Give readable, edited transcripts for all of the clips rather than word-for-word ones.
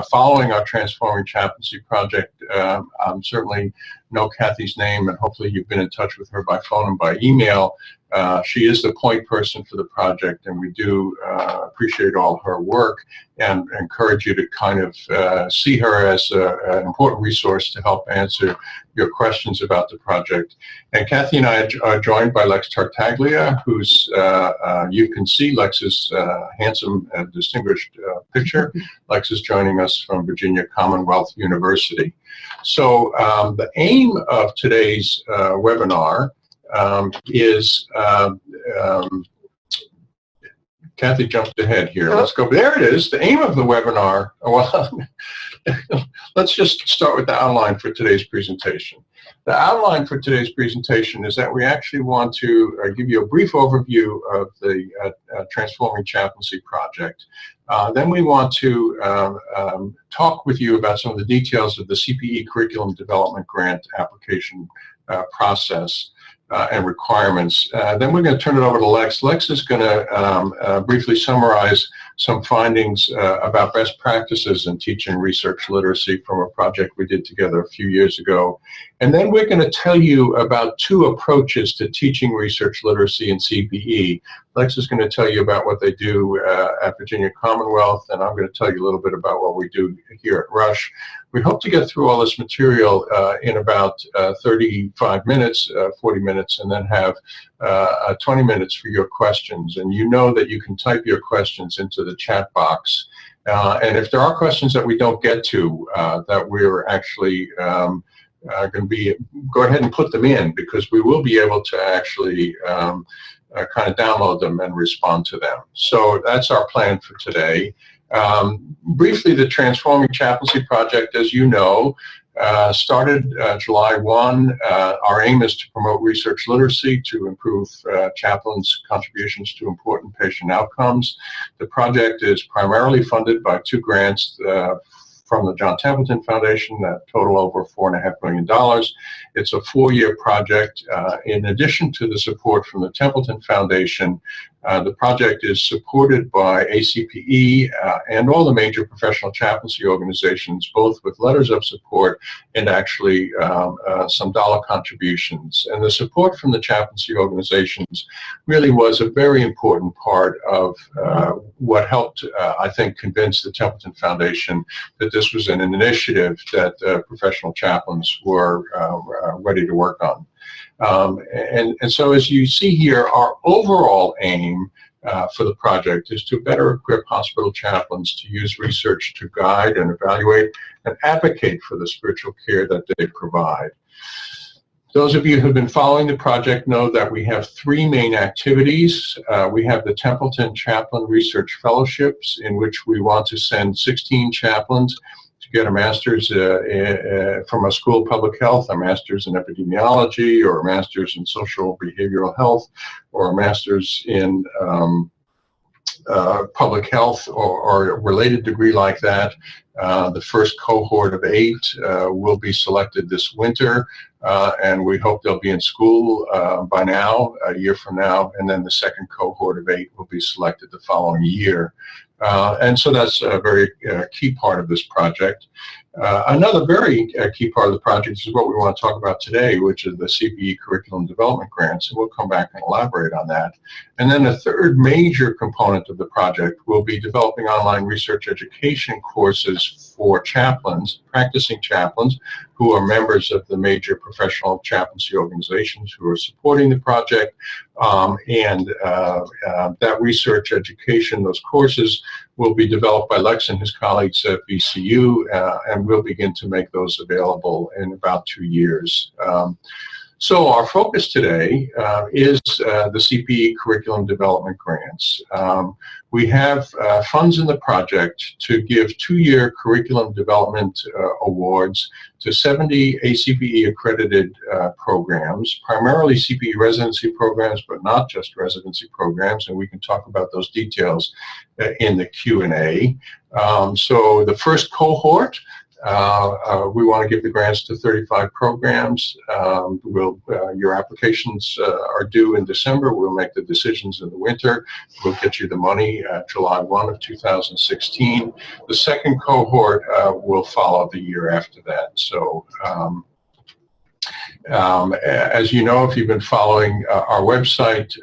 following our Transforming Chaplaincy project. Certainly know Kathy's name, and hopefully you've been in touch with her by phone and by email. She is the point person for the project, and we do appreciate all her work and encourage you to kind of see her as an important resource to help answer your questions about the project. And Kathy and I are joined by Lex Tartaglia, who's, you can see Lex's handsome and distinguished picture. Lex is joining us from Virginia Commonwealth University. So the aim of today's webinar is, Kathy jumped ahead here. Let's go. There it is. The aim of the webinar. Well, let's just start with the outline for today's presentation. The outline for today's presentation is that we actually want to give you a brief overview of the Transforming Chaplaincy project. Then we want to talk with you about some of the details of the CPE Curriculum Development Grant application process and requirements. Then we're going to turn it over to Lex. Lex is going to briefly summarize some findings about best practices in teaching research literacy from a project we did together a few years ago. And then we're going to tell you about two approaches to teaching research literacy in CPE. Lex is going to tell you about what they do at Virginia Commonwealth, and I'm going to tell you a little bit about what we do here at Rush. We hope to get through all this material in about 35 minutes, 40 minutes, and then have 20 minutes for your questions. And you know that you can type your questions into the chat box. And if there are questions that we don't get to, that we're actually going to be, go ahead and put them in, because we will be able to actually kind of download them and respond to them. So that's our plan for today. Briefly, the Transforming Chaplaincy project, as you know, started July 1. Our aim is to promote research literacy to improve chaplains' contributions to important patient outcomes. The project is primarily funded by 2 grants from the John Templeton Foundation that total over $4.5 million. It's a 4-year project. In addition to the support from the Templeton Foundation, the project is supported by ACPE and all the major professional chaplaincy organizations, both with letters of support and actually some dollar contributions. And the support from the chaplaincy organizations really was a very important part of what helped, I think, convince the Templeton Foundation that this was an initiative that professional chaplains were ready to work on. And so as you see here, our overall aim for the project is to better equip hospital chaplains to use research to guide and evaluate and advocate for the spiritual care that they provide. Those of you who have been following the project know that we have 3 main activities. We have the Templeton Chaplain Research Fellowships, in which we want to send 16 chaplains to get a master's from a school of public health, a master's in epidemiology, or a master's in social behavioral health, or a master's in public health, or a related degree like that. The first cohort of 8 will be selected this winter, and we hope they'll be in school by now, a year from now, and then the second cohort of 8 will be selected the following year. And so that's a very key part of this project. Another very key part of the project is what we want to talk about today, which is the CPE Curriculum Development Grants, and we'll come back and elaborate on that. And then the third major component of the project will be developing online research education courses for chaplains, practicing chaplains, who are members of the major professional chaplaincy organizations who are supporting the project. That research education, those courses, will be developed by Lex and his colleagues at VCU, and we'll begin to make those available in about 2 years. So our focus today is the CPE Curriculum Development Grants. We have funds in the project to give 2-year curriculum development awards to 70 ACPE-accredited programs, primarily CPE residency programs, but not just residency programs, and we can talk about those details in the Q&A. So the first cohort We want to give the grants to 35 programs. Your applications are due in December. We'll make the decisions in the winter. We'll get you the money July 1 of 2016. The second cohort will follow the year after that. So as you know, if you've been following our website,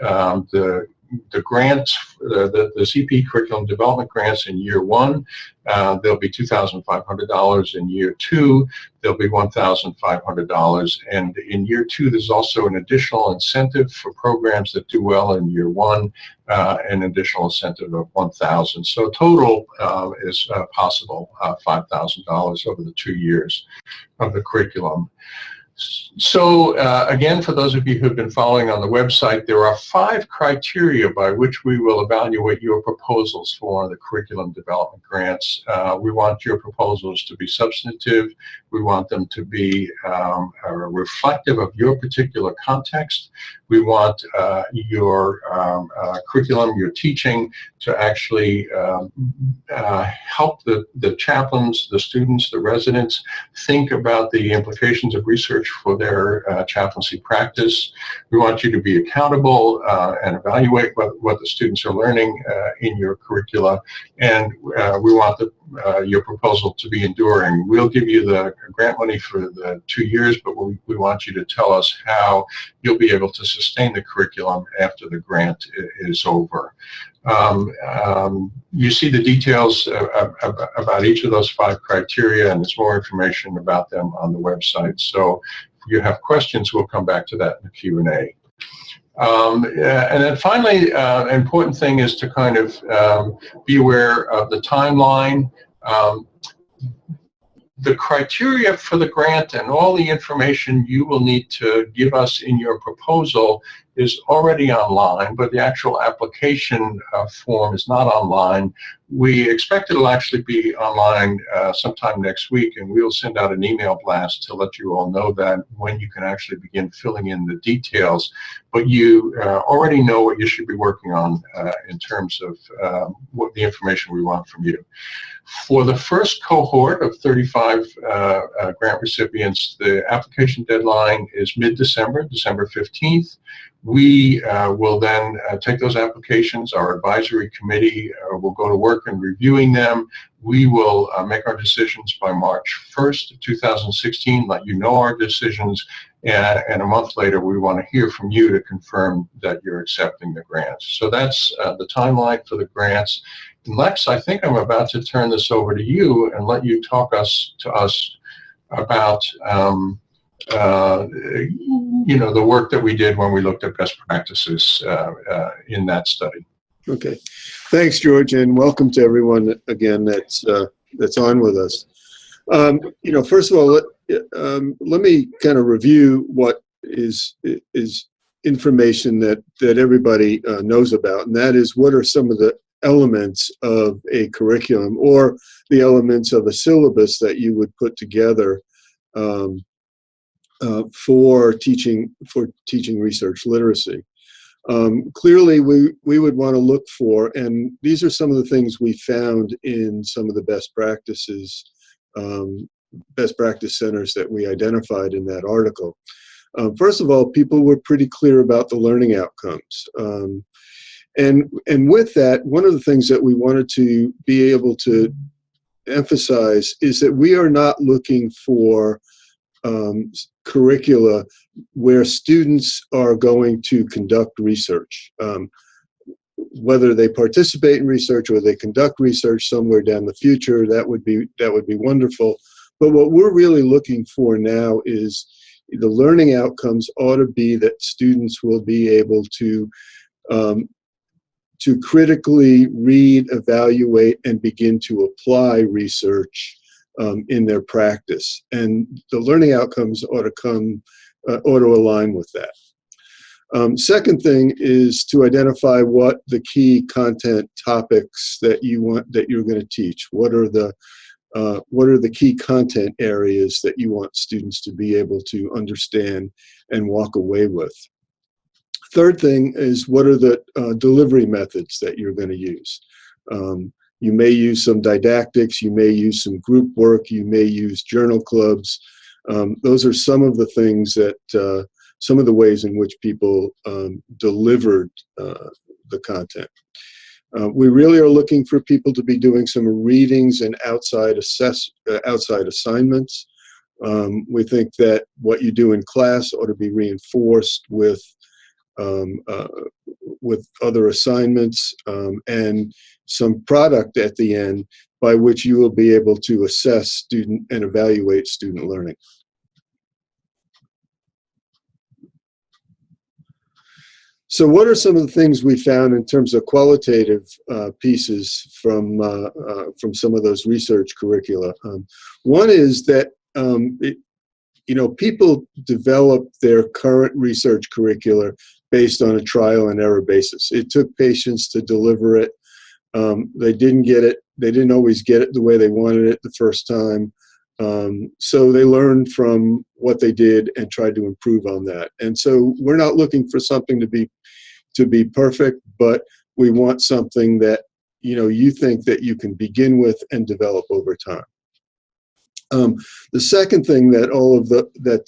the grants, the CPE curriculum development grants in year one, there'll be $2,500. In year two, there'll be $1,500. And in year two, there's also an additional incentive for programs that do well in year one, an additional incentive of $1,000. So total is possible $5,000 over the 2 years of the curriculum. So again, for those of you who've been following on the website, there are 5 criteria by which we will evaluate your proposals for the curriculum development grants. We want your proposals to be substantive. We want them to be reflective of your particular context. We want your curriculum, your teaching, to actually help the chaplains, the students, the residents think about the implications of research for their chaplaincy practice. We want you to be accountable and evaluate what the students are learning in your curricula, and we want your proposal to be enduring. We'll give you the grant money for the 2 years, but we want you to tell us how you'll be able to sustain the curriculum after the grant is over. You see the details about each of those 5 criteria, and there's more information about them on the website. So if you have questions, we'll come back to that in the Q&A. And then finally, an important thing is to kind of be aware of the timeline. The criteria for the grant and all the information you will need to give us in your proposal is already online, but the actual application form is not online. We expect it'll actually be online sometime next week, and we'll send out an email blast to let you all know that when you can actually begin filling in the details. But you already know what you should be working on in terms of what the information we want from you. For the first cohort of 35 grant recipients, the application deadline is mid-December, December 15th. We will then take those applications. Our advisory committee will go to work in reviewing them. We will make our decisions by March 1st, 2016, let you know our decisions, and a month later we want to hear from you to confirm that you're accepting the grants. So that's the timeline for the grants. And Lex, I think I'm about to turn this over to you and let you talk to us about you know, the work that we did when we looked at best practices in that study. Okay, thanks, George, and welcome to everyone again that's on with us. You know, first of all, let me kind of review what is information that everybody knows about, and that is what are some of the elements of a curriculum or the elements of a syllabus that you would put together for teaching research literacy. Clearly, we would want to look for, and these are some of the things we found in some of the best practice centers that we identified in that article. First of all, people were pretty clear about the learning outcomes. And with that, one of the things that we wanted to be able to emphasize is that we are not looking for curricula where students are going to conduct research. Whether they participate in research or they conduct research somewhere down the future, that would be wonderful. But what we're really looking for now is the learning outcomes ought to be that students will be able to critically read, evaluate, and begin to apply research in their practice. And the learning outcomes ought to align with that. Second thing is to identify what the key content topics that you're going to teach. What are the key content areas that you want students to be able to understand and walk away with? Third thing is what are the delivery methods that you're going to use? You may use some didactics, you may use some group work, you may use journal clubs. Those are some of the things that, some of the ways in which people delivered the content. We really are looking for people to be doing some readings and outside assignments. We think that what you do in class ought to be reinforced with other assignments and some product at the end by which you will be able to assess student and evaluate student learning. So what are some of the things we found in terms of qualitative pieces from some of those research curricula? One is that people develop their current research curricula based on a trial and error basis. It took patience to deliver it. They didn't get it. They didn't always get it the way they wanted it the first time. So they learned from what they did and tried to improve on that. And so we're not looking for something to be perfect, but we want something that you think that you can begin with and develop over time. The second thing that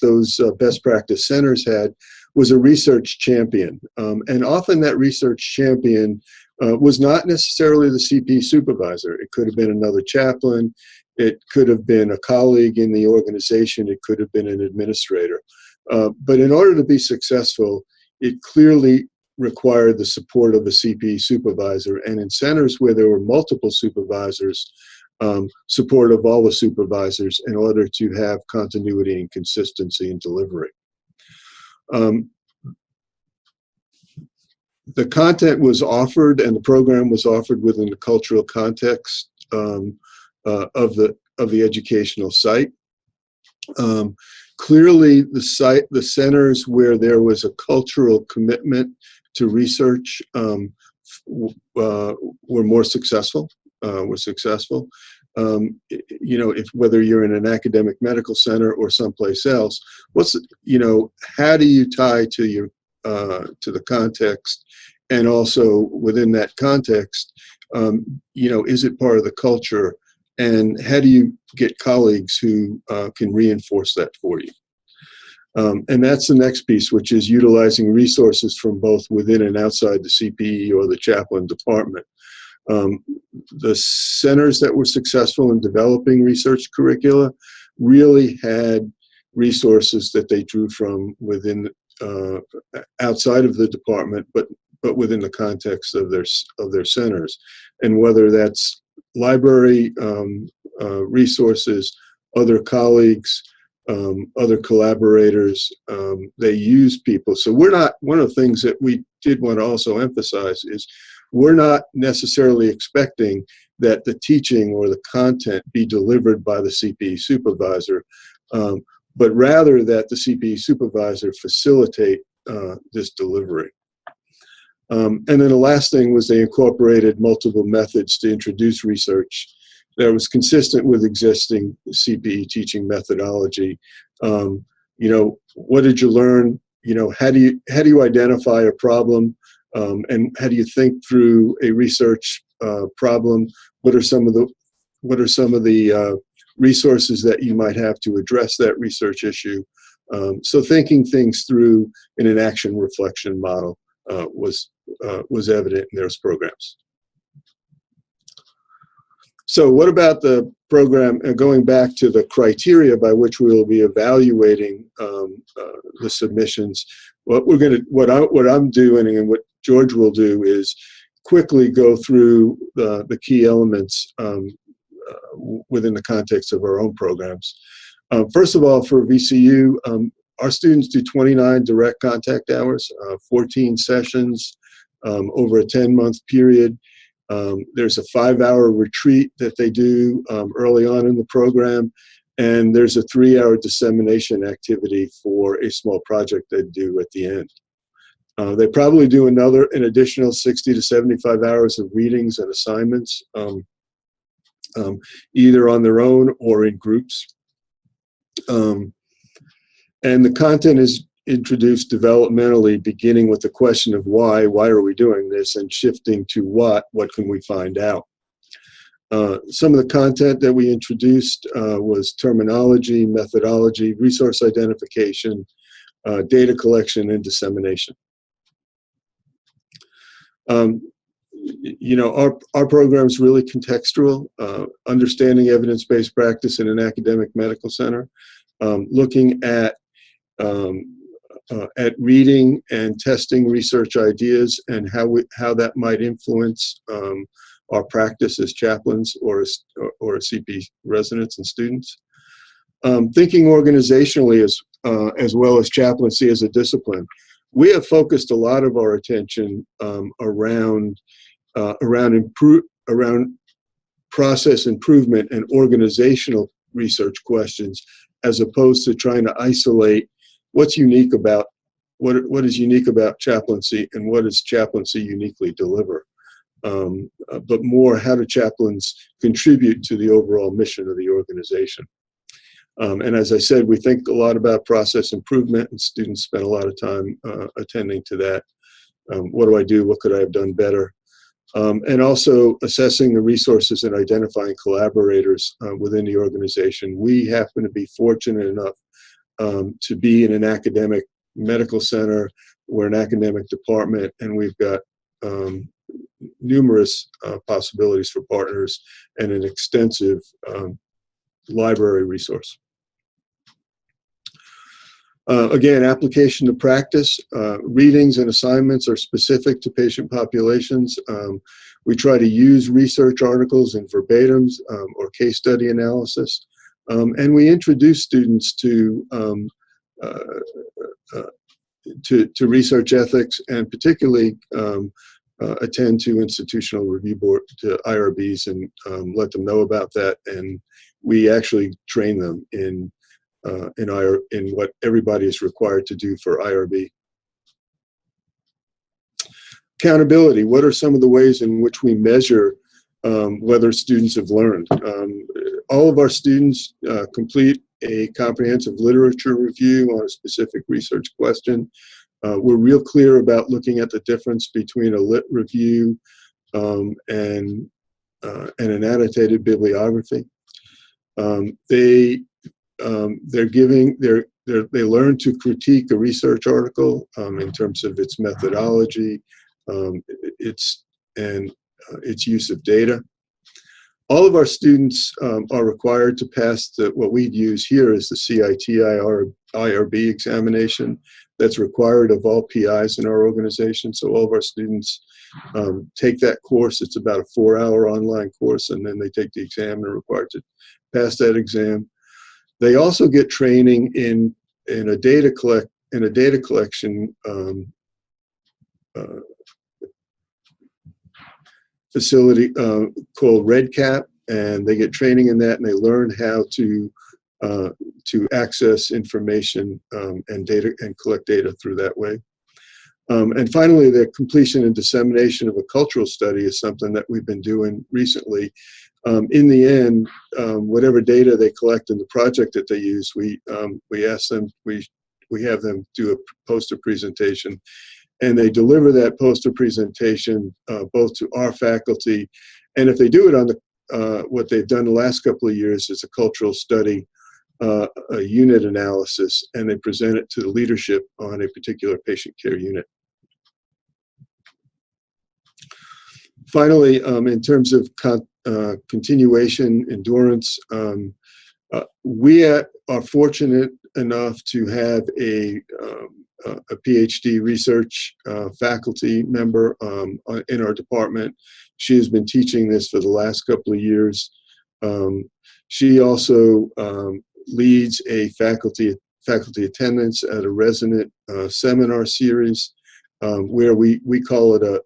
those best practice centers had was a research champion, and often that research champion was not necessarily the CPE supervisor. It could have been another chaplain. It could have been a colleague in the organization. It could have been an administrator. But in order to be successful, it clearly required the support of a CPE supervisor. And in centers where there were multiple supervisors, support of all the supervisors in order to have continuity and consistency in delivery. The content was offered and the program was offered within the cultural context of the educational site. Clearly, the centers where there was a cultural commitment to research were more successful. Whether you're in an academic medical center or someplace else, how do you tie to the context, and also within that context, is it part of the culture? And how do you get colleagues who can reinforce that for you? And that's the next piece, which is utilizing resources from both within and outside the CPE or the chaplain department. The centers that were successful in developing research curricula really had resources that they drew from within, outside of the department, but within the context of their centers. And whether that's library resources, other colleagues, other collaborators, they use people. So one of the things that we did want to also emphasize is we're not necessarily expecting that the teaching or the content be delivered by the CPE supervisor, but rather that the CPE supervisor facilitate this delivery. And then the last thing was they incorporated multiple methods to introduce research that was consistent with existing CPE teaching methodology. What did you learn? How do you identify a problem? And how do you think through a research problem? What are some of the resources that you might have to address that research issue? So thinking things through in an action reflection model was evident in those programs. So what about the program, going back to the criteria by which we will be evaluating the submissions? What I'm doing and what George will do is quickly go through the key elements within the context of our own programs. First of all, for VCU, our students do 29 direct contact hours, 14 sessions over a 10-month period. There's a 5-hour retreat that they do early on in the program, and there's a 3-hour dissemination activity for a small project they do at the end. They probably do an additional 60 to 75 hours of readings and assignments, either on their own or in groups. And the content is introduced developmentally, beginning with the question of why are we doing this, and shifting to what can we find out. Some of the content that we introduced was terminology, methodology, resource identification, data collection, and dissemination. You know, our program is really contextual, understanding evidence-based practice in an academic medical center, looking at reading and testing research ideas and how that might influence our practice as chaplains or as CPE residents and students. Thinking organizationally as well as chaplaincy as a discipline. We have focused a lot of our attention around process improvement and organizational research questions, as opposed to trying to isolate what's unique about what is unique about chaplaincy and what does chaplaincy uniquely deliver. But more, how do chaplains contribute to the overall mission of the organization? And as I said, we think a lot about process improvement, and students spend a lot of time attending to that. What do I do? What could I have done better? And also assessing the resources and identifying collaborators within the organization. We happen to be fortunate enough to be in an academic medical center. We're an academic department, and we've got numerous possibilities for partners and an extensive library resource. Again, application to practice. Readings and assignments are specific to patient populations. We try to use research articles and verbatims or case study analysis. And we introduce students to research ethics, and particularly attend to institutional review board, to IRBs, and let them know about that. And we actually train them in what everybody is required to do for IRB. Accountability. What are some of the ways in which we measure whether students have learned? All of our students complete a comprehensive literature review on a specific research question. We're real clear about looking at the difference between a lit review and an annotated bibliography. They learn to critique a research article in terms of its methodology, its use of data. All of our students are required to pass what we'd use here is the CIT-IRB examination that's required of all PIs in our organization. So all of our students take that course. It's about a 4-hour online course, and then they take the exam and are required to pass that exam. They also get training in a data collection facility called RedCap, and they get training in that, and they learn how to access information and data and collect data through that way. And finally, the completion and dissemination of a cultural study is something that we've been doing recently. In the end, whatever data they collect in the project that they use, we ask them, we have them do a poster presentation, and they deliver that poster presentation both to our faculty, and if they do it on the what they've done the last couple of years is a cultural study, a unit analysis, and they present it to the leadership on a particular patient care unit. Finally, in terms of continuation, endurance, we are fortunate enough to have a PhD research faculty member in our department. She has been teaching this for the last couple of years. She also leads a faculty attendance at a resident seminar series where we call it a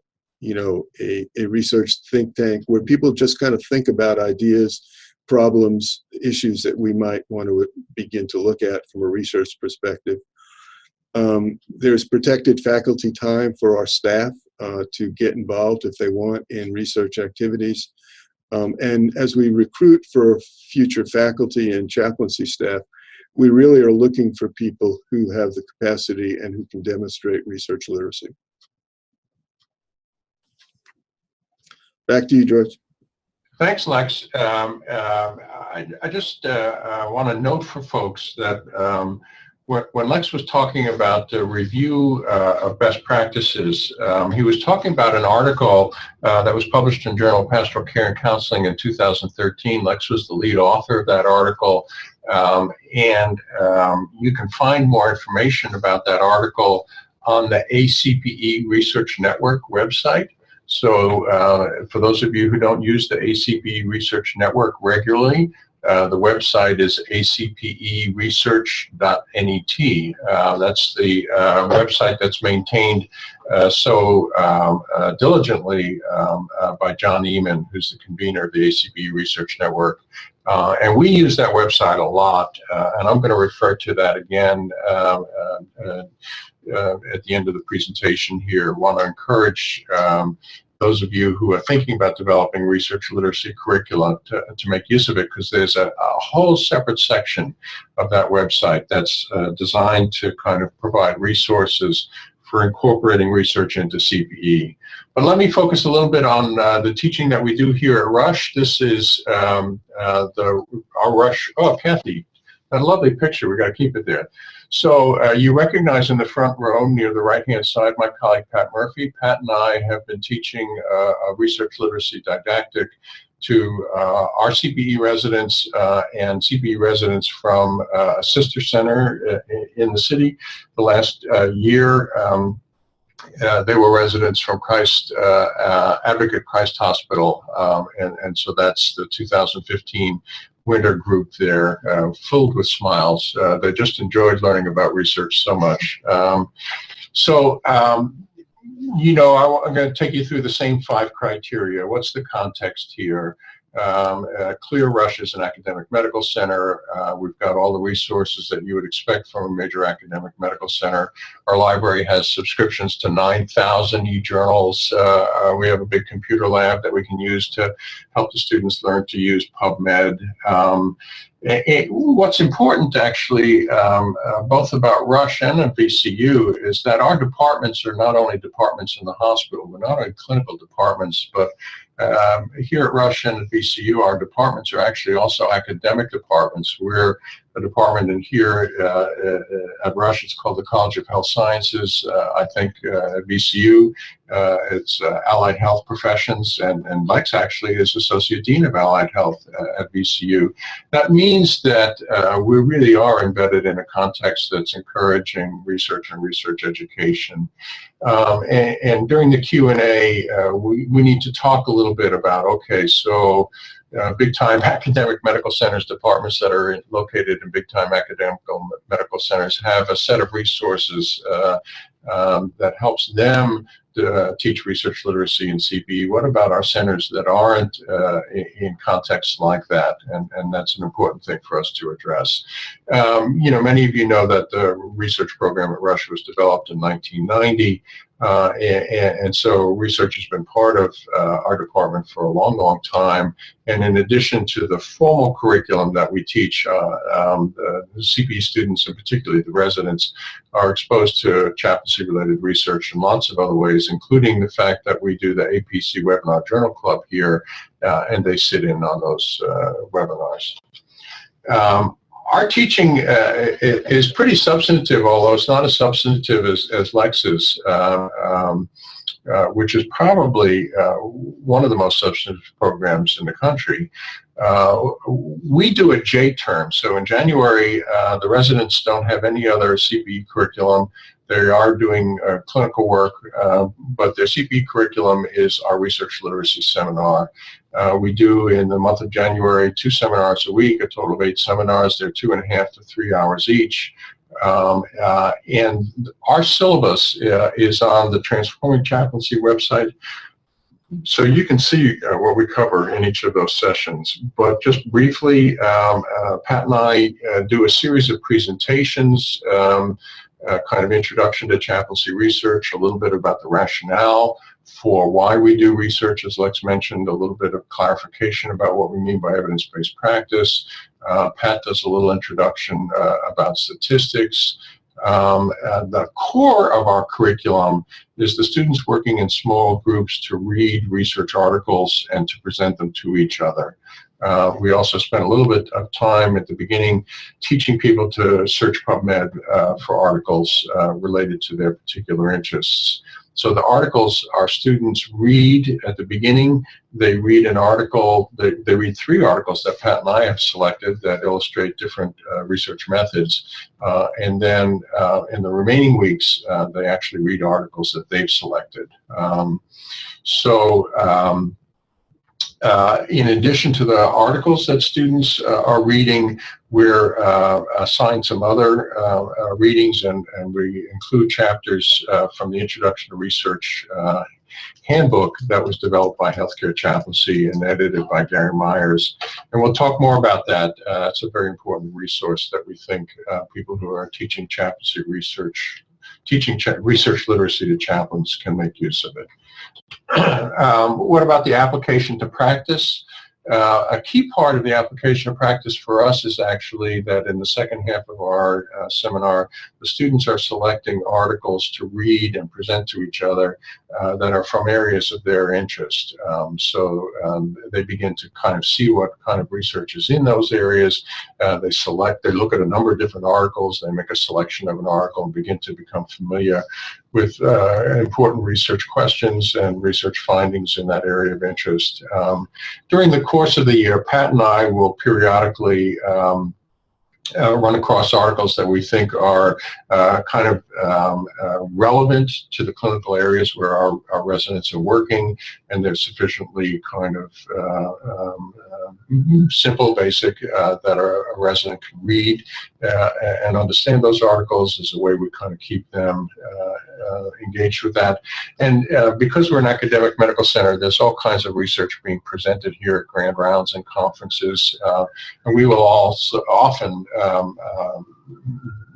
research think tank, where people just kind of think about ideas, problems, issues that we might want to begin to look at from a research perspective. There's protected faculty time for our staff to get involved if they want in research activities. And as we recruit for future faculty and chaplaincy staff, we really are looking for people who have the capacity and who can demonstrate research literacy. Back to you, George. Thanks, Lex. I just want to note for folks that when Lex was talking about the review of best practices, he was talking about an article that was published in Journal of Pastoral Care and Counseling in 2013. Lex was the lead author of that article, and you can find more information about that article on the ACPE Research Network website. So for those of you who don't use the ACPE Research Network regularly, the website is acperesearch.net. That's the website that's maintained so diligently by John Eman, who's the convener of the ACPE Research Network. And we use that website a lot, and I'm going to refer to that again at the end of the presentation here. I want to encourage those of you who are thinking about developing research literacy curricula to make use of it, because there's a whole separate section of that website that's designed to kind of provide resources for incorporating research into CPE. But let me focus a little bit on the teaching that we do here at Rush. This is our Rush. Oh, Kathy, that lovely picture. We got to keep it there. So you recognize in the front row near the right-hand side my colleague Pat Murphy. Pat and I have been teaching a research literacy didactic to our CPE residents and CPE residents from a sister center in the city. The last year, they were residents from Christ Advocate Christ Hospital, and so that's the 2015 winter group there, filled with smiles. They just enjoyed learning about research so much. You know, I'm going to take you through the same 5 criteria. What's the context here? Clear Rush is an academic medical center. We've got all the resources that you would expect from a major academic medical center. Our library has subscriptions to 9,000 e-journals. We have a big computer lab that we can use to help the students learn to use PubMed. What's important, actually, both about Rush and at VCU, is that our departments are not only departments in the hospital. We're not only clinical departments, but here at Rush and at VCU, our departments are actually also academic departments. We're a department in here at Rush. It's called the College of Health Sciences. I think at VCU, it's Allied Health Professions, and Lex actually is Associate Dean of Allied Health at VCU. That means that we really are embedded in a context that's encouraging research and research education. And during the Q&A, we need to talk a little bit about, okay, so big-time academic medical centers, departments that are located in big-time academic medical centers have a set of resources that helps them to teach research literacy and CPE. What about our centers that aren't in contexts like that? And that's an important thing for us to address. You know, many of you know that the research program at Rush was developed in 1990. And so research has been part of our department for a long, long time. And in addition to the formal curriculum that we teach, the CPE students, and particularly the residents, are exposed to chaplaincy-related research in lots of other ways, including the fact that we do the APC Webinar Journal Club here, and they sit in on those webinars. Our teaching is pretty substantive, although it's not as substantive as Lex's, which is probably one of the most substantive programs in the country. We do a J term, so in January, the residents don't have any other CPE curriculum. They are doing clinical work, but their CPE curriculum is our research literacy seminar. We do, in the month of January, 2 seminars a week, a total of 8 seminars. They're 2.5 to 3 hours each. And our syllabus is on the Transforming Chaplaincy website. So you can see what we cover in each of those sessions. But just briefly, Pat and I do a series of presentations, kind of introduction to chaplaincy research, a little bit about the rationale for why we do research, as Lex mentioned, a little bit of clarification about what we mean by evidence-based practice. Pat does a little introduction about statistics, The core of our curriculum is the students working in small groups to read research articles and to present them to each other. We also spent a little bit of time at the beginning teaching people to search PubMed for articles related to their particular interests. So the articles our students read at the beginning, they read an article, they read 3 articles that Pat and I have selected that illustrate different research methods. And then in the remaining weeks, they actually read articles that they've selected. In addition to the articles that students are reading, we're assigned some other readings, and we include chapters from the Introduction to Research handbook that was developed by Healthcare Chaplaincy and edited by Gary Myers. And we'll talk more about that. It's a very important resource that we think people who are teaching chaplaincy research, research literacy to chaplains can make use of it. What about the application to practice? A key part of the application to practice for us is actually that in the second half of our seminar, the students are selecting articles to read and present to each other that are from areas of their interest. They begin to kind of see what kind of research is in those areas. They look at a number of different articles, they make a selection of an article and begin to become familiar with important research questions and research findings in that area of interest. During the course of the year, Pat and I will periodically run across articles that we think are relevant to the clinical areas where our residents are working, and they're sufficiently kind of simple, basic, that a resident can read and understand those articles. Is a way we kind of keep them engaged with that. And because we're an academic medical center, there's all kinds of research being presented here at grand rounds and conferences, and we will also often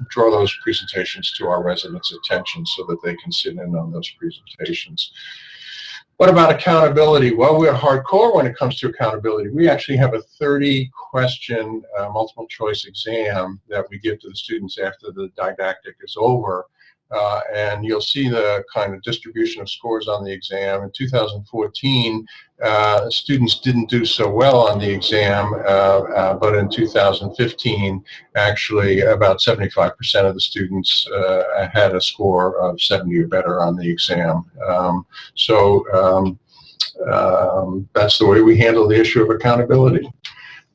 draw those presentations to our residents' attention so that they can sit in on those presentations. What about accountability? Well, we're hardcore when it comes to accountability. We actually have a 30-question multiple choice exam that we give to the students after the didactic is over. And you'll see the kind of distribution of scores on the exam. In 2014, students didn't do so well on the exam, but in 2015, actually about 75% of the students had a score of 70 or better on the exam. That's the way we handle the issue of accountability.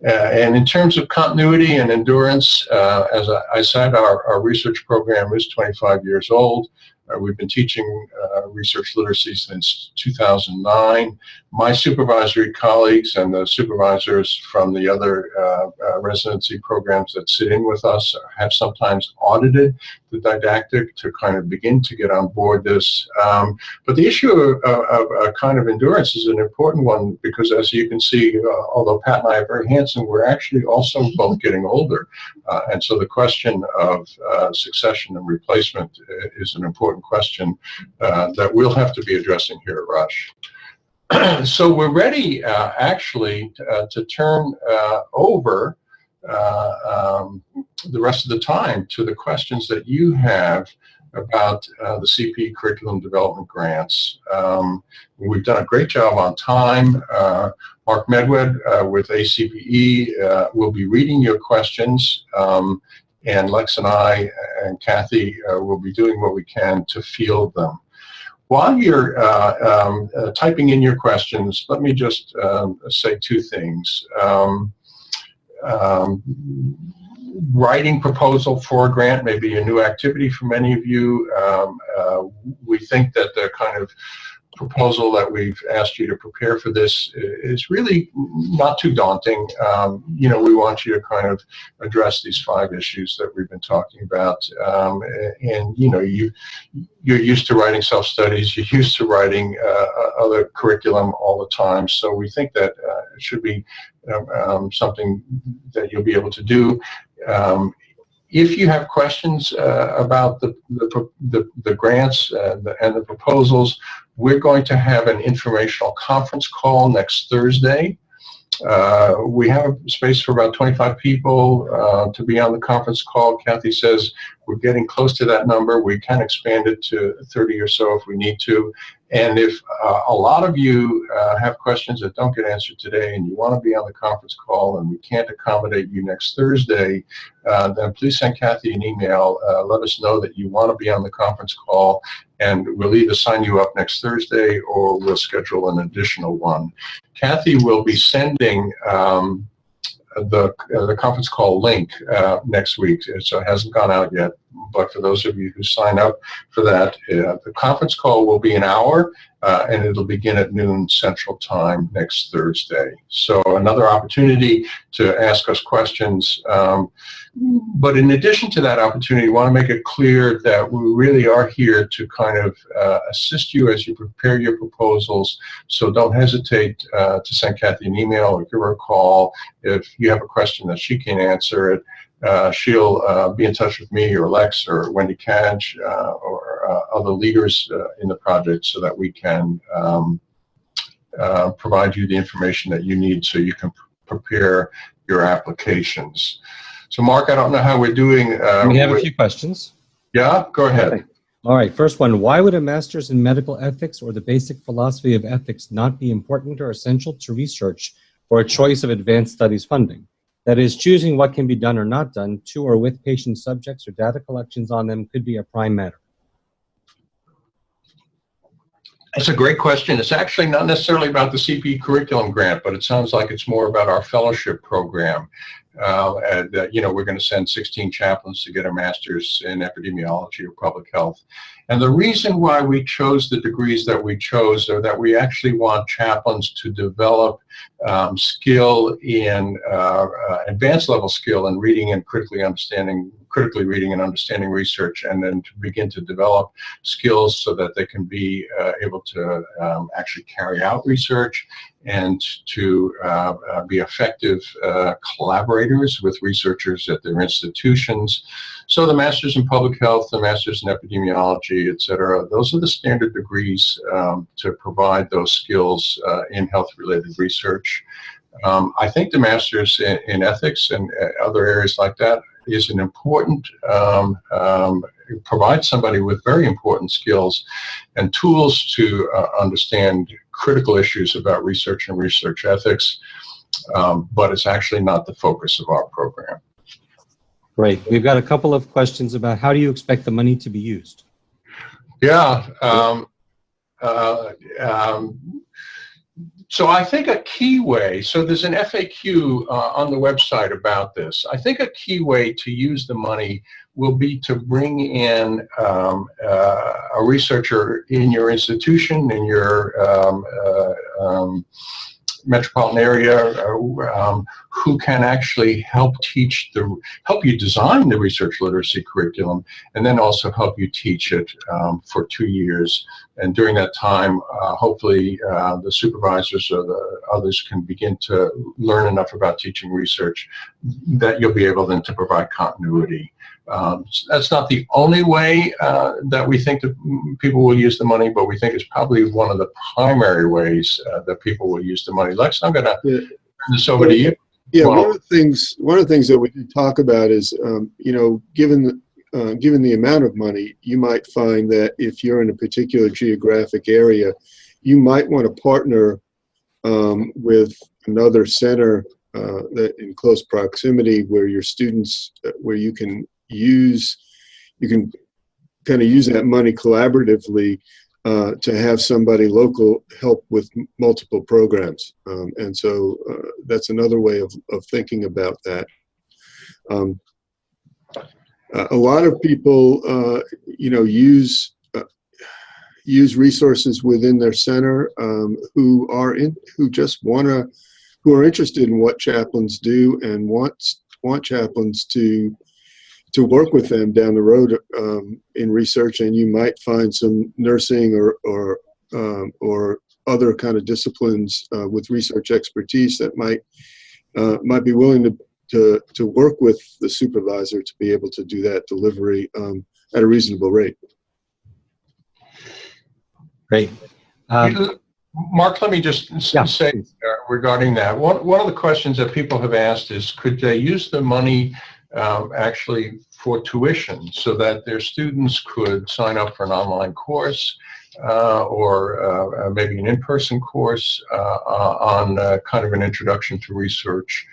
And in terms of continuity and endurance, as I said, our research program is 25 years old. We've been teaching research literacy since 2009. My supervisory colleagues and the supervisors from the other residency programs that sit in with us have sometimes audited the didactic to kind of begin to get on board this. But the issue of kind of endurance is an important one because, as you can see, although Pat and I are very handsome, we're actually also both getting older. And so the question of succession and replacement is an important question that we'll have to be addressing here at Rush. So we're ready actually to turn over the rest of the time to the questions that you have about the CPE curriculum development grants. We've done a great job on time. Mark Medwed with ACPE will be reading your questions, and Lex and I and Kathy will be doing what we can to field them. While you're typing in your questions, let me just say two things. Writing proposal for a grant may be a new activity for many of you. We think that the kind of proposal that we've asked you to prepare for this is really not too daunting. You know, we want you to kind of address these 5 issues that we've been talking about. And you know, you're used to writing self-studies, you're used to writing other curriculum all the time. So we think that it should be something that you'll be able to do. If you have questions about the grants and the proposals, we're going to have an informational conference call next Thursday. We have space for about 25 people to be on the conference call. Kathy says We're getting close to that number. We can expand it to 30 or so if we need to. And if a lot of you have questions that don't get answered today and you want to be on the conference call and we can't accommodate you next Thursday, then please send Kathy an email. Let us know that you want to be on the conference call, and we'll either sign you up next Thursday or we'll schedule an additional one. Kathy will be sending the conference call link next week, so it hasn't gone out yet. But for those of you who sign up for that, the conference call will be an hour, and it'll begin at noon Central Time next Thursday. So another opportunity to ask us questions. But in addition to that opportunity, we want to make it clear that we really are here to kind of assist you as you prepare your proposals. So don't hesitate to send Kathy an email or give her a call. If you have a question that she can't answer it, she'll be in touch with me or Lex or Wendy Cadge or other leaders in the project so that we can provide you the information that you need so you can prepare your applications. So Mark, I don't know how we're doing. We have a few questions. Yeah, go ahead. Okay. All right, first one, why would a master's in medical ethics or the basic philosophy of ethics not be important or essential to research for a choice of advanced studies funding? That is, choosing what can be done or not done to or with patient subjects or data collections on them could be a prime matter. That's a great question. It's actually not necessarily about the CPE curriculum grant, but it sounds like it's more about our fellowship program. We're going to send 16 chaplains to get a master's in epidemiology or public health. And the reason why we chose the degrees that we chose are that we actually want chaplains to develop skill in advanced level skill in reading and critically reading and understanding research, and then to begin to develop skills so that they can be able to actually carry out research and to be effective collaborators with researchers at their institutions. So the Masters in Public Health, the Masters in Epidemiology, et cetera, those are the standard degrees to provide those skills in health-related research. I think the Masters in Ethics and other areas like that is an important, provides somebody with very important skills and tools to understand critical issues about research and research ethics, but it's actually not the focus of our program. Great. We've got a couple of questions about how do you expect the money to be used? Yeah. So I think a key way, so there's an FAQ on the website about this. I think a key way to use the money will be to bring in a researcher in your institution, in your metropolitan area, who can actually help you design the research literacy curriculum, and then also help you teach it for 2 years. And during that time, hopefully the supervisors or the others can begin to learn enough about teaching research that you'll be able then to provide continuity. That's not the only way that we think that people will use the money, but we think it's probably one of the primary ways that people will use the money. Lex, I'm going to turn this over to you. Yeah, one of the things that we can talk about is, given the amount of money, you might find that if you're in a particular geographic area, you might want to partner with another center that in close proximity where your students, where you can kind of use that money collaboratively to have somebody local help with multiple programs. And so that's another way of thinking about that. A lot of people, use resources within their center who are interested in what chaplains do and want chaplains to work with them down the road in research, and you might find some nursing or other kind of disciplines with research expertise that might be willing to work with the supervisor to be able to do that delivery at a reasonable rate. Great. Mark, let me just say regarding that, one of the questions that people have asked is, could they use the money actually for tuition, so that their students could sign up for an online course or maybe an in-person course on kind of an introduction to research.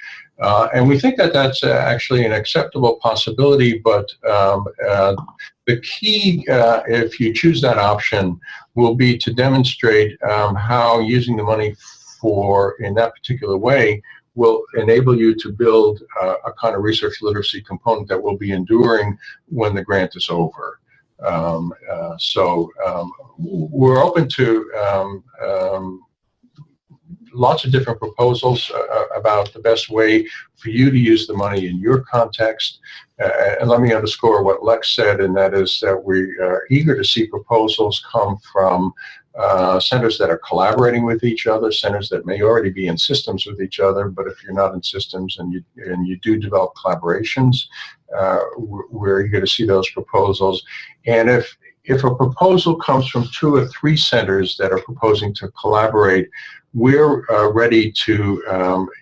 And we think that that's actually an acceptable possibility, but the key, if you choose that option, will be to demonstrate how using the money in that particular way will enable you to build a kind of research literacy component that will be enduring when the grant is over. So we're open to lots of different proposals about the best way for you to use the money in your context. And let me underscore what Lex said, and that is that we are eager to see proposals come from centers that are collaborating with each other, centers that may already be in systems with each other, but if you're not in systems and you do develop collaborations, we're eager to see those proposals. And if a proposal comes from 2 or 3 centers that are proposing to collaborate, we're ready to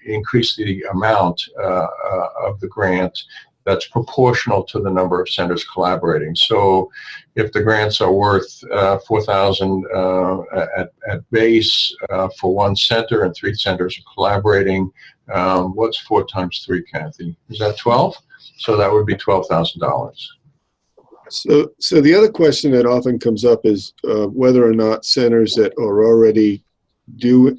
increase the amount of the grant that's proportional to the number of centers collaborating. So if the grants are worth $4,000 at base for 1 center and 3 centers are collaborating, what's 4 times 3, Kathy? Is that 12? So that would be $12,000. So the other question that often comes up is whether or not centers that are already have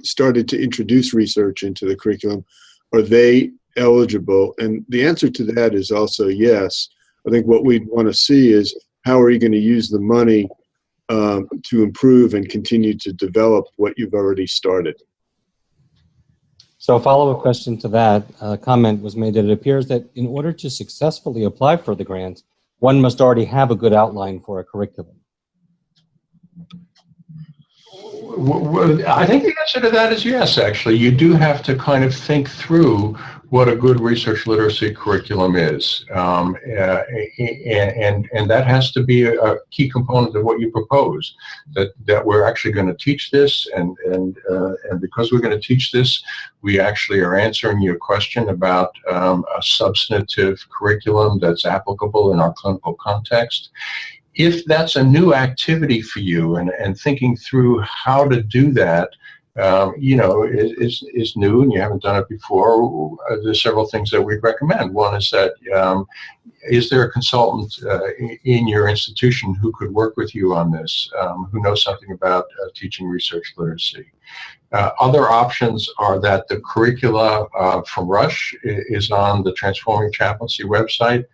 started to introduce research into the curriculum, are they eligible? And the answer to that is also yes. I think what we'd want to see is how are you going to use the money to improve and continue to develop what you've already started. So a follow-up question to that comment was made that it appears that in order to successfully apply for the grant, one must already have a good outline for a curriculum. I think the answer to that is yes, actually. You do have to kind of think through what a good research literacy curriculum is. And that has to be a key component of what you propose, that we're actually going to teach this, and because we're going to teach this, we actually are answering your question about a substantive curriculum that's applicable in our clinical context. If that's a new activity for you and thinking through how to do that, is new and you haven't done it before, there's several things that we'd recommend. One is that, is there a consultant in your institution who could work with you on this, who knows something about teaching research literacy? Other options are that the curricula from Rush is on the Transforming Chaplaincy website.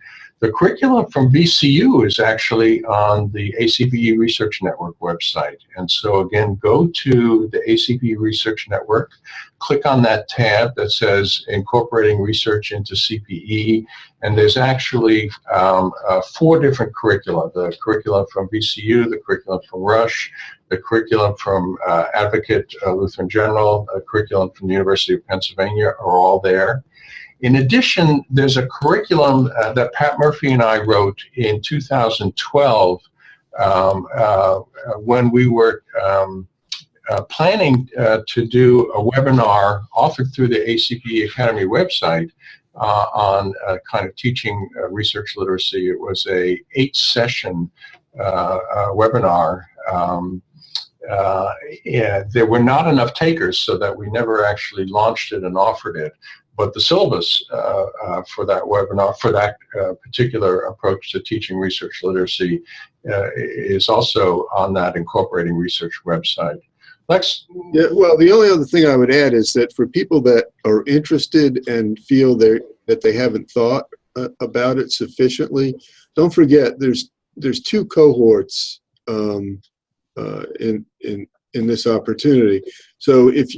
The curriculum from VCU is actually on the ACPE Research Network website. And so again, go to the ACPE Research Network, click on that tab that says Incorporating Research into CPE, and there's actually 4 different curricula: the curriculum from VCU, the curriculum from Rush, the curriculum from Advocate Lutheran General, a curriculum from the University of Pennsylvania are all there. In addition, there's a curriculum that Pat Murphy and I wrote in 2012 when we were planning to do a webinar offered through the ACPE Academy website on kind of teaching research literacy. It was a 8-session webinar. There were not enough takers, so that we never actually launched it and offered it. But the syllabus for that webinar, for that particular approach to teaching research literacy, is also on that Incorporating Research website. Lex? Yeah, well, the only other thing I would add is that for people that are interested and feel that they haven't thought about it sufficiently, don't forget there's 2 cohorts in this opportunity. So if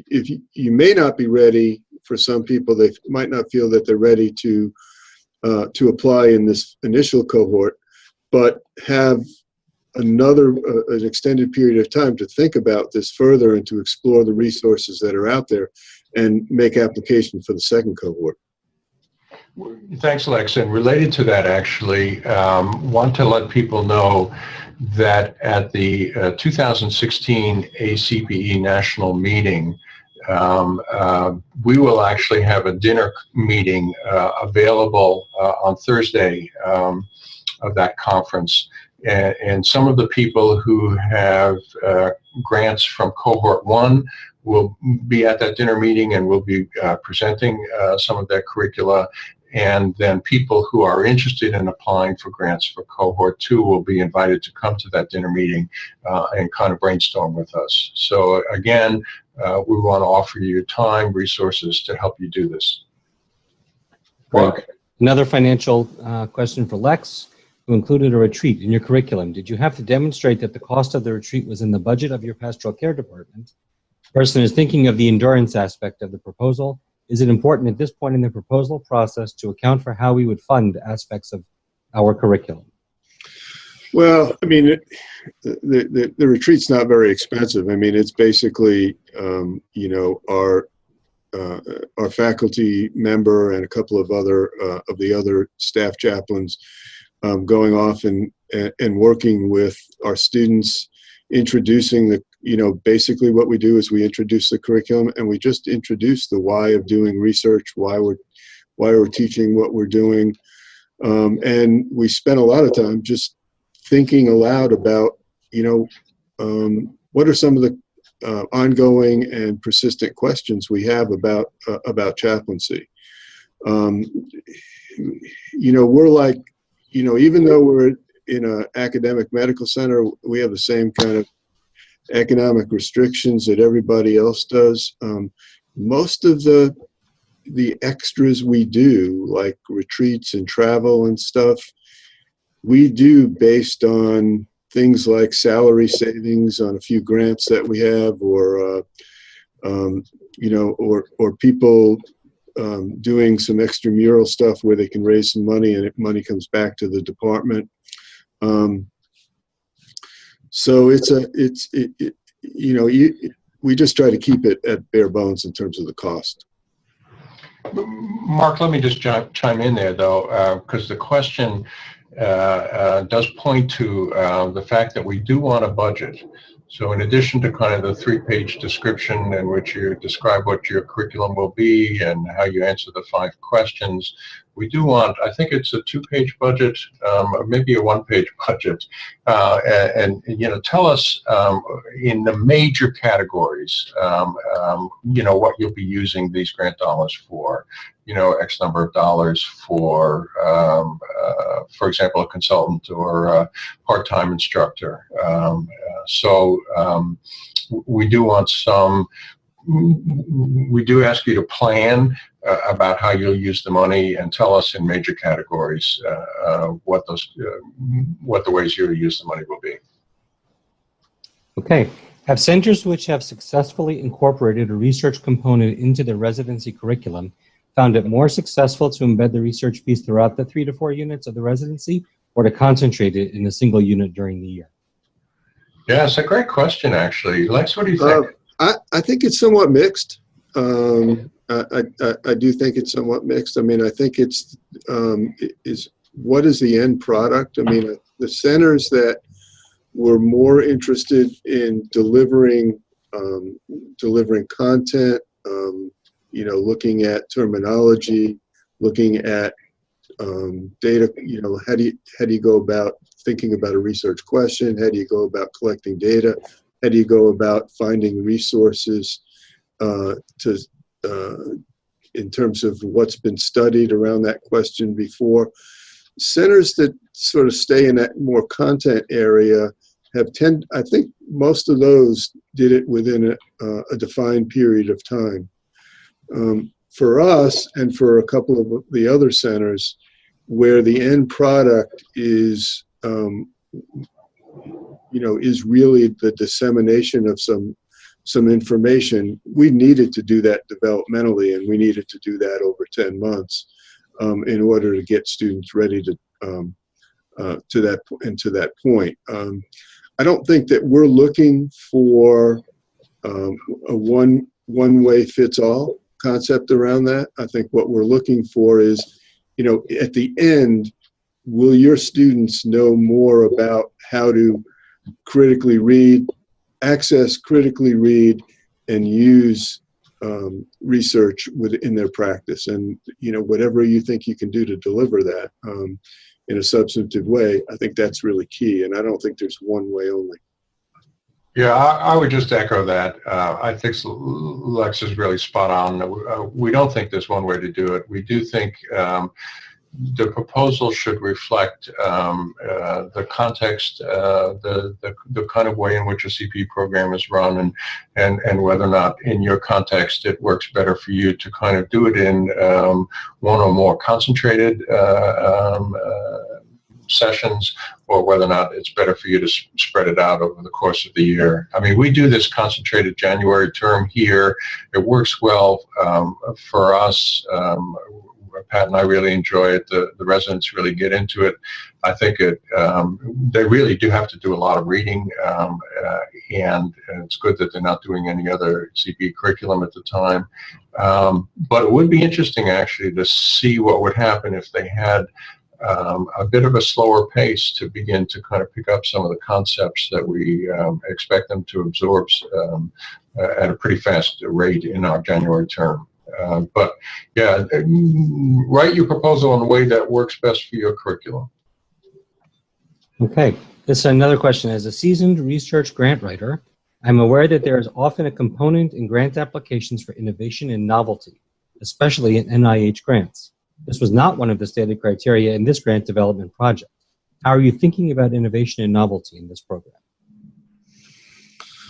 you may not be ready. For some people, they might not feel that they're ready to apply in this initial cohort, but have an extended period of time to think about this further and to explore the resources that are out there and make application for the second cohort. Thanks, Lex. And related to that, actually, want to let people know that at the 2016 ACPE National Meeting, we will actually have a dinner meeting available on Thursday of that conference. And some of the people who have grants from cohort 1 will be at that dinner meeting and will be presenting some of that curricula. And then people who are interested in applying for grants for cohort 2 will be invited to come to that dinner meeting and kind of brainstorm with us. So again, we want to offer you time, resources to help you do this. Great. Another financial question for Lex, who included a retreat in your curriculum. Did you have to demonstrate that the cost of the retreat was in the budget of your pastoral care department? The person is thinking of the endurance aspect of the proposal. Is it important at this point in the proposal process to account for how we would fund aspects of our curriculum? Well, I mean, the retreat's not very expensive. I mean, it's basically, you know, our faculty member and a couple of other of the other staff chaplains going off and working with our students, introducing the, you know, basically what we do is we introduce the curriculum and we just introduce the why of doing research, why we're teaching what we're doing, and we spend a lot of time just thinking aloud about, you know, what are some of the ongoing and persistent questions we have about chaplaincy. You know, we're like, you know, even though we're in an academic medical center, we have the same kind of economic restrictions that everybody else does. Most of the extras we do, like retreats and travel and stuff, we do based on things like salary savings on a few grants that we have, or you know, or people doing some extramural stuff where they can raise some money and money comes back to the department. So you know, we just try to keep it at bare bones in terms of the cost. Mark, let me just chime in there though, because the question does point to the fact that we do want a budget. So in addition to kind of the 3-page description in which you describe what your curriculum will be and how you answer the 5 questions, we do want, I think it's a 2-page budget, or maybe a 1-page budget, and you know, tell us in the major categories, you know, what you'll be using these grant dollars for. You know, X number of dollars for example, a consultant or a part-time instructor. So we do want some. We do ask you to plan about how you'll use the money and tell us in major categories what the ways you'll use the money will be. Okay. Have centers which have successfully incorporated a research component into their residency curriculum found it more successful to embed the research piece throughout the 3 to 4 units of the residency, or to concentrate it in a single unit during the year? Yeah, it's a great question, actually. Lex, what do you think? I think it's somewhat mixed. I do think it's somewhat mixed. I mean, I think it's what is the end product? I mean, the centers that were more interested in delivering content, you know, looking at terminology, looking at data. You know, how do you go about thinking about a research question? How do you go about collecting data? How do you go about finding resources in terms of what's been studied around that question before? Centers that sort of stay in that more content area I think most of those did it within a defined period of time. For us and for a couple of the other centers where the end product is, you know, is really the dissemination of some information, we needed to do that developmentally, and we needed to do that over 10 months in order to get students ready to that point. I don't think that we're looking for a one-way fits all concept around that. I think what we're looking for is, you know, at the end, will your students know more about how to critically read, access, critically read, and use research within their practice. And, whatever you think you can do to deliver that in a substantive way, I think that's really key. And I don't think there's one way only. Yeah, I would just echo that. I think Lex is really spot on. We don't think there's one way to do it. We do think the proposal should reflect the context, the kind of way in which a CPE program is run, and whether or not in your context it works better for you to kind of do it in one or more concentrated sessions, or whether or not it's better for you to spread it out over the course of the year. I mean, we do this concentrated January term here. It works well for us. Pat and I really enjoy it. The residents really get into it. I think they really do have to do a lot of reading, and it's good that they're not doing any other CPE curriculum at the time. But it would be interesting actually to see what would happen if they had a bit of a slower pace to begin to kind of pick up some of the concepts that we expect them to absorb at a pretty fast rate in our January term. But yeah, write your proposal in a way that works best for your curriculum. Okay, this is another question. As a seasoned research grant writer, I'm aware that there is often a component in grant applications for innovation and novelty, especially in NIH grants. This was not one of the stated criteria in this grant development project. How are you thinking about innovation and novelty in this program?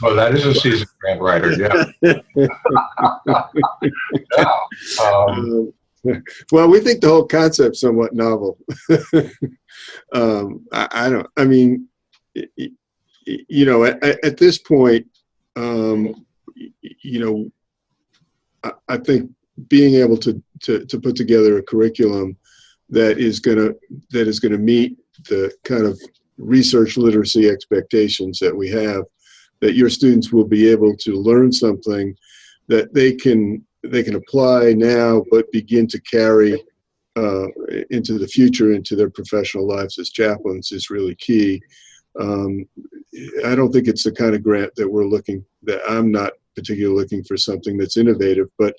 Oh, that is a seasoned grant writer, yeah. Well, we think the whole concept's somewhat novel. I mean, at this point, I think being able to put together a curriculum that is going to meet the kind of research literacy expectations that we have, that your students will be able to learn something that they can apply now, but begin to carry into the future, into their professional lives as chaplains, is really key. I don't think it's the kind of grant that I'm not particularly looking for something that's innovative, but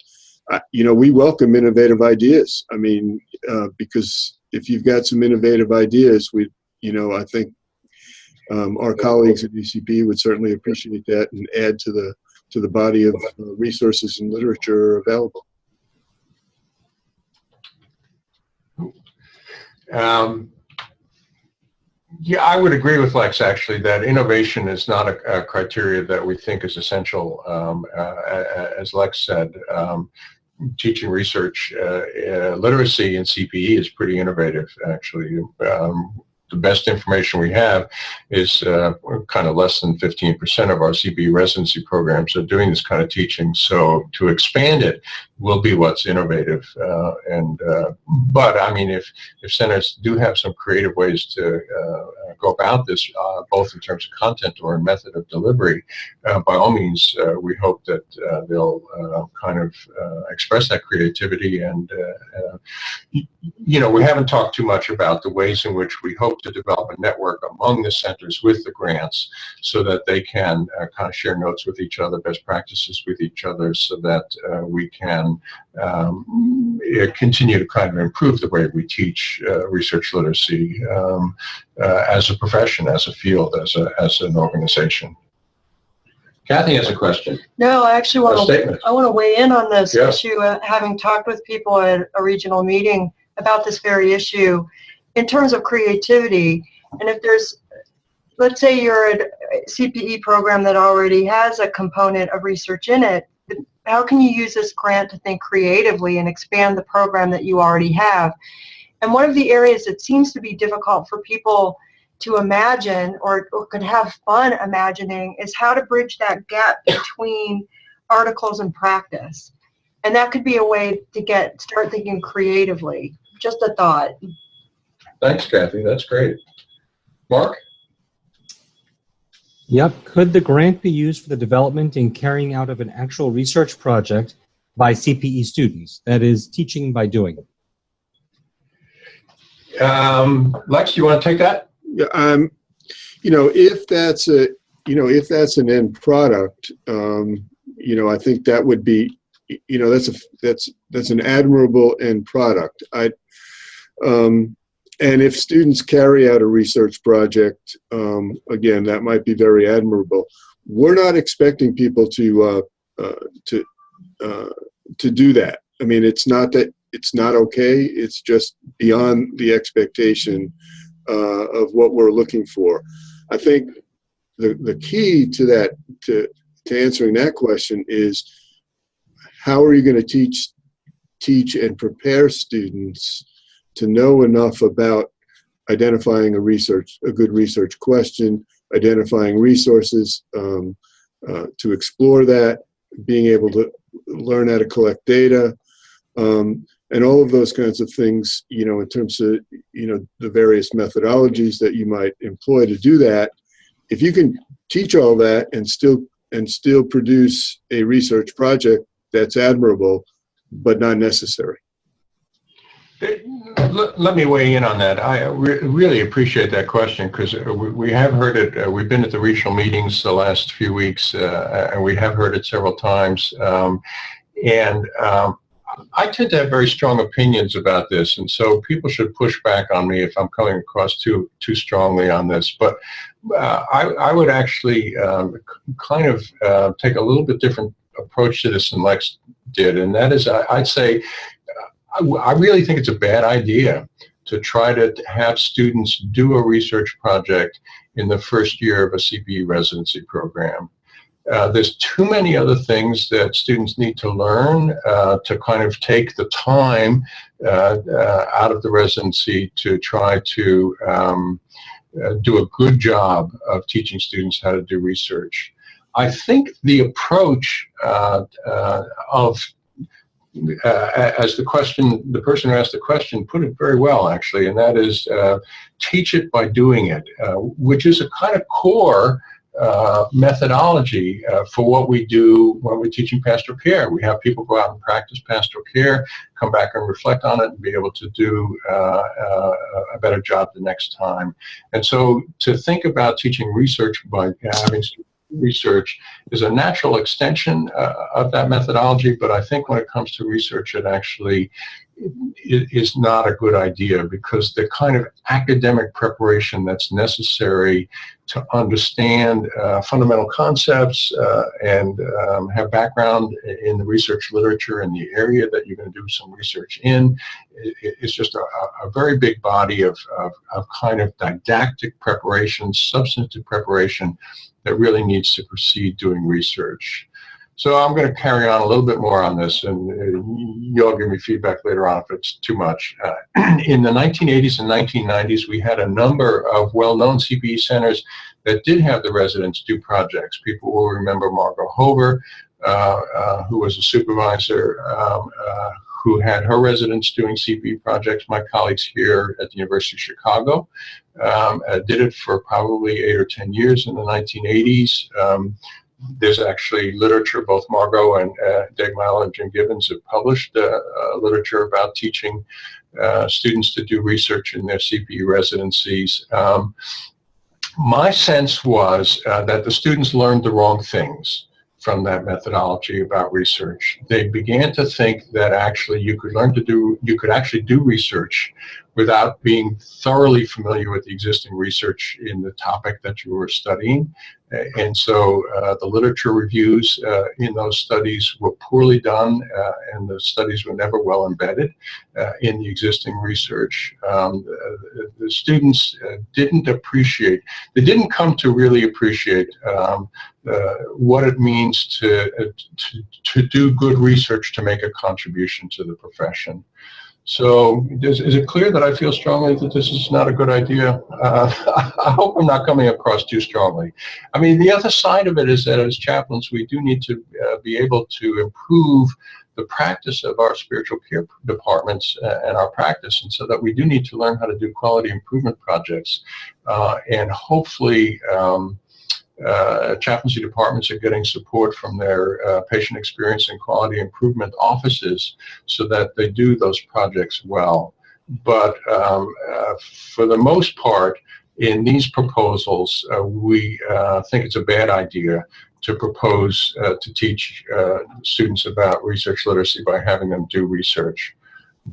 we welcome innovative ideas. I mean, because if you've got some innovative ideas, I think our colleagues at ACPE would certainly appreciate that and add to the body of resources and literature available. Yeah, I would agree with Lex, actually, that innovation is not a criteria that we think is essential. As Lex said, teaching research literacy in CPE is pretty innovative, actually. The best information we have is kind of less than 15% of our CPE residency programs are doing this kind of teaching. So to expand it will be what's innovative. But I mean, if centers do have some creative ways to go about this, both in terms of content or in method of delivery, by all means, we hope that they'll kind of express that creativity. And we haven't talked too much about the ways in which we hope to develop a network among the centers with the grants, so that they can kind of share notes with each other, best practices with each other, so that we can continue to kind of improve the way we teach research literacy as a profession, as a field, as an organization. Kathy has a question. No, I actually want to weigh in on this issue, having talked with people at a regional meeting about this very issue in terms of creativity. And if there's, let's say you're a CPE program that already has a component of research in it, how can you use this grant to think creatively and expand the program that you already have? And one of the areas that seems to be difficult for people to imagine or could have fun imagining is how to bridge that gap between articles and practice. And that could be a way to start thinking creatively. Just a thought. Thanks, Kathy. That's great. Mark? Yep. Could the grant be used for the development and carrying out of an actual research project by CPE students? That is, teaching by doing. Lex, you want to take that? Yeah. If that's an end product, I think that would be you know, that's an admirable end product. And if students carry out a research project, again, that might be very admirable. We're not expecting people to do that. I mean, it's not that it's not okay. It's just beyond the expectation of what we're looking for. I think the key to that, to answering that question, is how are you going to teach and prepare students to know enough about identifying a good research question, identifying resources to explore that, being able to learn how to collect data, and all of those kinds of things, you know, in terms of, you know, the various methodologies that you might employ to do that. If you can teach all that and still produce a research project, that's admirable, but not necessary. Let me weigh in on that. I really appreciate that question, because we have heard it. We've been at the regional meetings the last few weeks, and we have heard it several times. I tend to have very strong opinions about this, and so people should push back on me if I'm coming across too strongly on this. But I would actually kind of take a little bit different approach to this than Lex did, and that is, I'd say, I really think it's a bad idea to try to have students do a research project in the first year of a CPE residency program. There's too many other things that students need to learn to kind of take the time out of the residency to try to do a good job of teaching students how to do research. I think the approach as the person who asked the question put it very well, actually, and that is teach it by doing it, which is a kind of core methodology for what we do when we're teaching pastoral care. We have people go out and practice pastoral care, come back and reflect on it, and be able to do a better job the next time. And so to think about teaching research by having research is a natural extension of that methodology, but I think when it comes to research, it actually is not a good idea, because the kind of academic preparation that's necessary to understand fundamental concepts and have background in the research literature in the area that you're going to do some research in is just a very big body of kind of didactic preparation, substantive preparation that really needs to proceed doing research. So I'm going to carry on a little bit more on this, and you'll give me feedback later on if it's too much. In the 1980s and 1990s, we had a number of well-known CPE centers that did have the residents do projects. People will remember Margot Hover, who was a supervisor, who had her residents doing CPE projects. My colleagues here at the University of Chicago did it for probably 8 or 10 years in the 1980s. There's actually literature, both Margot and Dave Milo and Jim Gibbons have published literature about teaching students to do research in their CPE residencies. My sense was that the students learned the wrong things from that methodology about research. They began to think that actually you could actually do research without being thoroughly familiar with the existing research in the topic that you were studying. And so the literature reviews in those studies were poorly done, and the studies were never well embedded in the existing research. The students didn't come to really appreciate what it means to do good research to make a contribution to the profession. So is it clear that I feel strongly that this is not a good idea? I hope I'm not coming across too strongly. I mean, the other side of it is that as chaplains, we do need to be able to improve the practice of our spiritual care departments and our practice, and so that we do need to learn how to do quality improvement projects. And hopefully, chaplaincy departments are getting support from their patient experience and quality improvement offices so that they do those projects well. But for the most part, in these proposals, we think it's a bad idea to propose to teach students about research literacy by having them do research.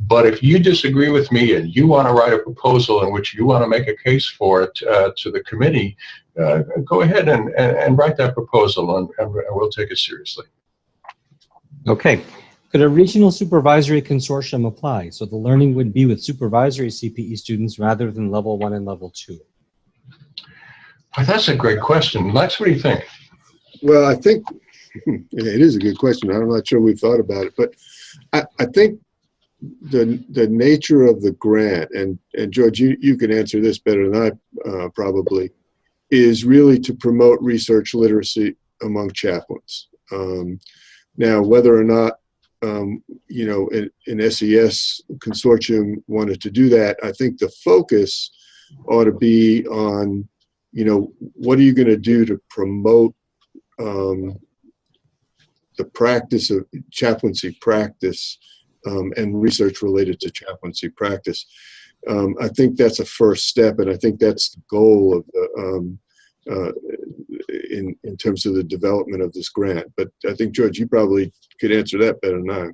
But if you disagree with me and you want to write a proposal in which you want to make a case for it to the committee, go ahead and write that proposal, and we'll take it seriously. Okay. Could a regional supervisory consortium apply? So the learning would be with supervisory CPE students rather than level 1 and level 2. Well, that's a great question. Lex, what do you think? Well, I think it is a good question. I'm not sure we've thought about it, but I think the nature of the grant, and George, you can answer this better than I probably, is really to promote research literacy among chaplains. Now, whether or not you know, an SES consortium wanted to do that, I think the focus ought to be on, you know, what are you going to do to promote the practice of chaplaincy practice and research related to chaplaincy practice. I think that's a first step, and I think that's the goal of the in terms of the development of this grant. But I think, George, you probably could answer that better than I.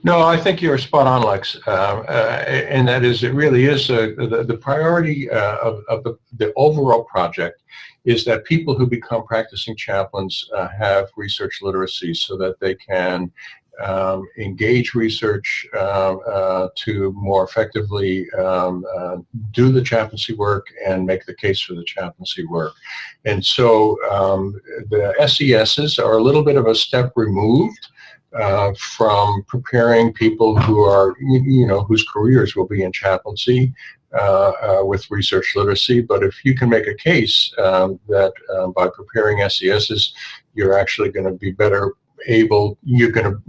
No, I think you're spot on, Lex, and that is, it really is the priority of the overall project is that people who become practicing chaplains have research literacy so that they can engage research to more effectively do the chaplaincy work and make the case for the chaplaincy work. And so the SESs are a little bit of a step removed from preparing people who are, you know, whose careers will be in chaplaincy with research literacy. But if you can make a case that by preparing SESs, you're actually going to be better able, you're going to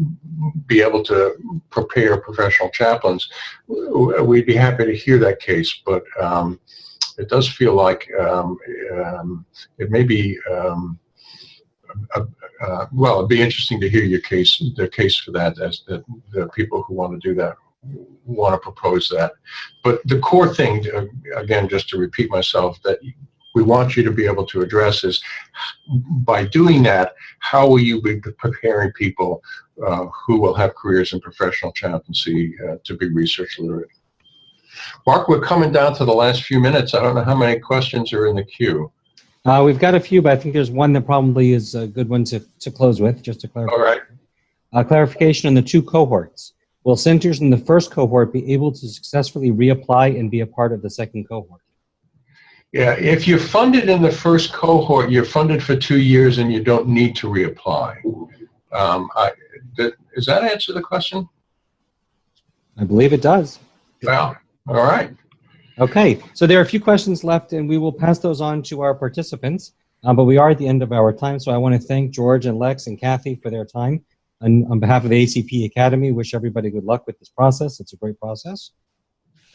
be able to prepare professional chaplains, we'd be happy to hear that case. But it does feel like it may be well, it'd be interesting to hear your case, the case for that, as the people who want to do that want to propose that. But the core thing, again, just to repeat myself, that we want you to be able to address is, by doing that, how will you be preparing people who will have careers in professional chaplaincy to be research literate? Mark, we're coming down to the last few minutes. I don't know how many questions are in the queue. We've got a few, but I think there's one that probably is a good one to close with, just to clarify. All right. Clarification on the 2 cohorts. Will centers in the first cohort be able to successfully reapply and be a part of the second cohort? Yeah, if you're funded in the first cohort, you're funded for 2 years and you don't need to reapply. Does that answer the question? I believe it does. Well, all right. Okay, so there are a few questions left, and we will pass those on to our participants, but we are at the end of our time, so I want to thank George and Lex and Kathy for their time. And on behalf of the ACPE Academy, wish everybody good luck with this process. It's a great process.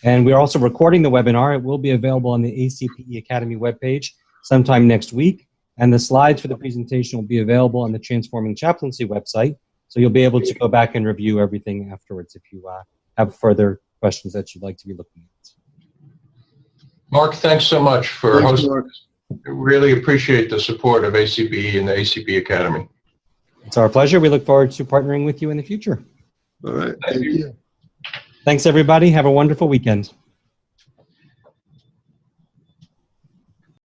And we're also recording the webinar. It will be available on the ACPE Academy webpage sometime next week, and the slides for the presentation will be available on the Transforming Chaplaincy website, so you'll be able to go back and review everything afterwards if you have further questions that you'd like to be looking at. Mark, thanks so much for hosting. Really appreciate the support of ACPE and the ACPE Academy. It's our pleasure. We look forward to partnering with you in the future. All right. Thank you. Thanks, everybody. Have a wonderful weekend.